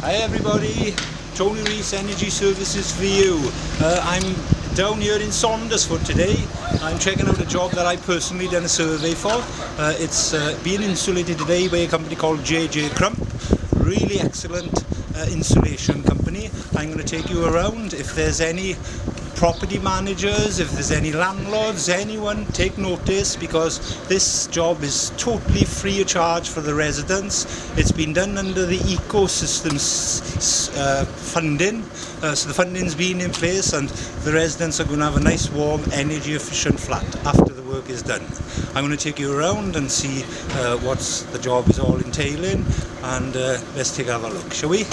Hi everybody, Tony Rees, Energy Services for You. I'm down here in Saundersfoot today. I'm checking out a job that I personally done a survey for. It's being insulated today by a company called J.J. Crump. Really excellent insulation company. I'm going to take you around. If there's any property managers, if there's any landlords, anyone, take notice, because this job is totally free of charge for the residents. It's been done under the ecosystems funding, so the funding's been in place and the residents are going to have a nice warm energy efficient flat after the work is done. I'm going to take you around and see what the job is all entailing, and let's take a look, shall we?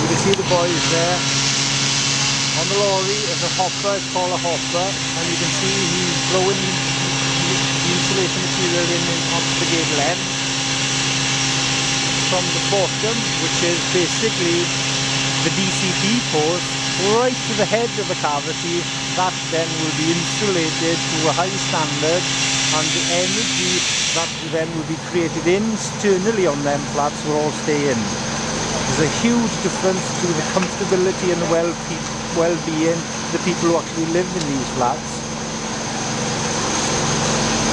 You can see the boys there. On the lorry is a hopper, it's called a hopper, and you can see he's blowing the insulation material in onto the gable end from the bottom, which is basically the DCP post, right to the head of the cavity. That then will be insulated to a high standard, and the energy that then will be created internally on them flats will all stay in. There's a huge difference to the comfortability and the well-being of the people who actually live in these flats.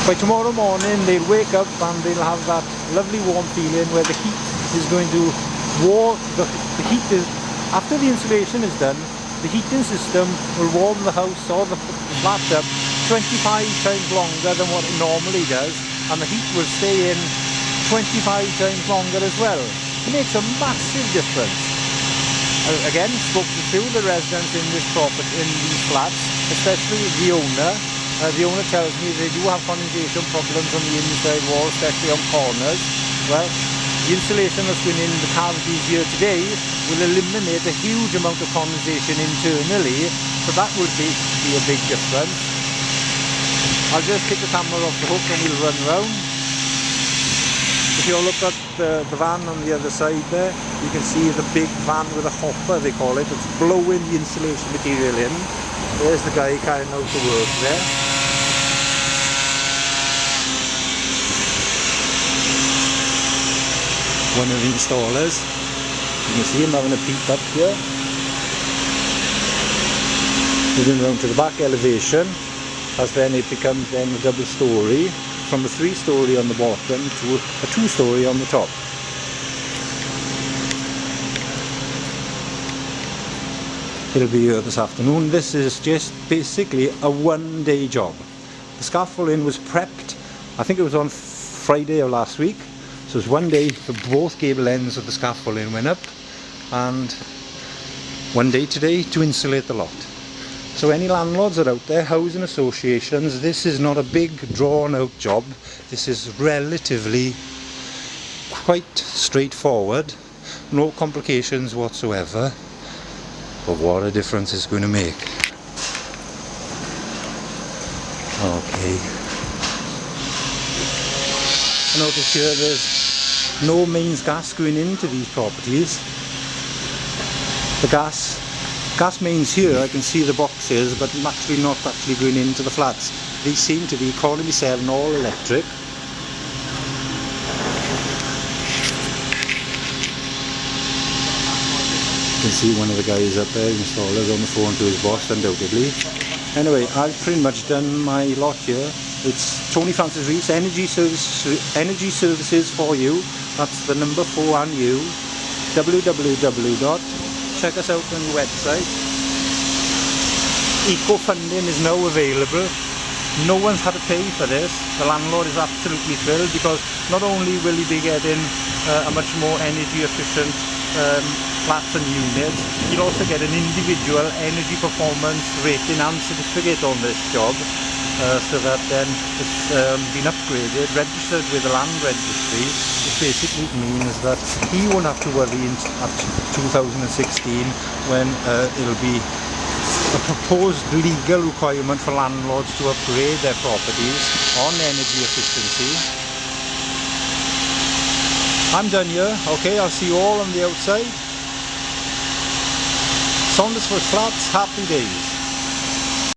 By tomorrow morning they'll wake up and they'll have that lovely warm feeling where the heat is going to warm, the heat is, after the insulation is done, the heating system will warm the house or the flat up 25 times longer than what it normally does, and the heat will stay in 25 times longer as well. It makes a massive difference. Again, spoke to a few of the residents in this property, in these flats, especially the owner. The owner tells me they do have condensation problems on the inside wall, especially on corners. Well, the insulation that's going in the cavities here today will eliminate a huge amount of condensation internally, so that would be a big difference. I'll just take the camera off the hook and we'll run round. If you look at the van on the other side there, you can see the big van with a hopper, they call it. It's blowing the insulation material in. There's the guy carrying out the work there. One of the installers. You can see him having a peep up here. Moving around to the back elevation, as then it becomes then a double storey, from a 3-storey on the bottom to a 2-storey on the top. It'll be here this afternoon. This is just basically a one-day job. The scaffolding was prepped, I think it was on Friday of last week, so it's one day for both gable ends of the scaffolding went up, and one day today to insulate the lot. So any landlords that are out there, housing associations, this is not a big drawn out job. This is relatively quite straightforward, no complications whatsoever, but what a difference it's going to make. Okay. I notice here there's no mains gas going into these properties. The gas mains here, I can see the boxes, but actually not actually going into the flats. These seem to be economy 7 all electric. You can see one of the guys up there, installers, on the phone to his boss undoubtedly. Anyway, I've pretty much done my lot here. It's Tony Francisrees, Energy Services for You. That's the number 4 and U. www. Check us out on the website. Eco funding is now available. No one's had to pay for this. The landlord is absolutely thrilled, because not only will he be getting a much more energy efficient flats and units, he'll also get an individual energy performance rating and certificate on this job, so that then it's been upgraded, registered with the land registry. It basically means that he won't have to worry at 2016 when it'll be a proposed legal requirement for landlords to upgrade their properties on energy efficiency. I'm done here. Okay, I'll see you all on the outside. Saundersfoot Flats, happy days.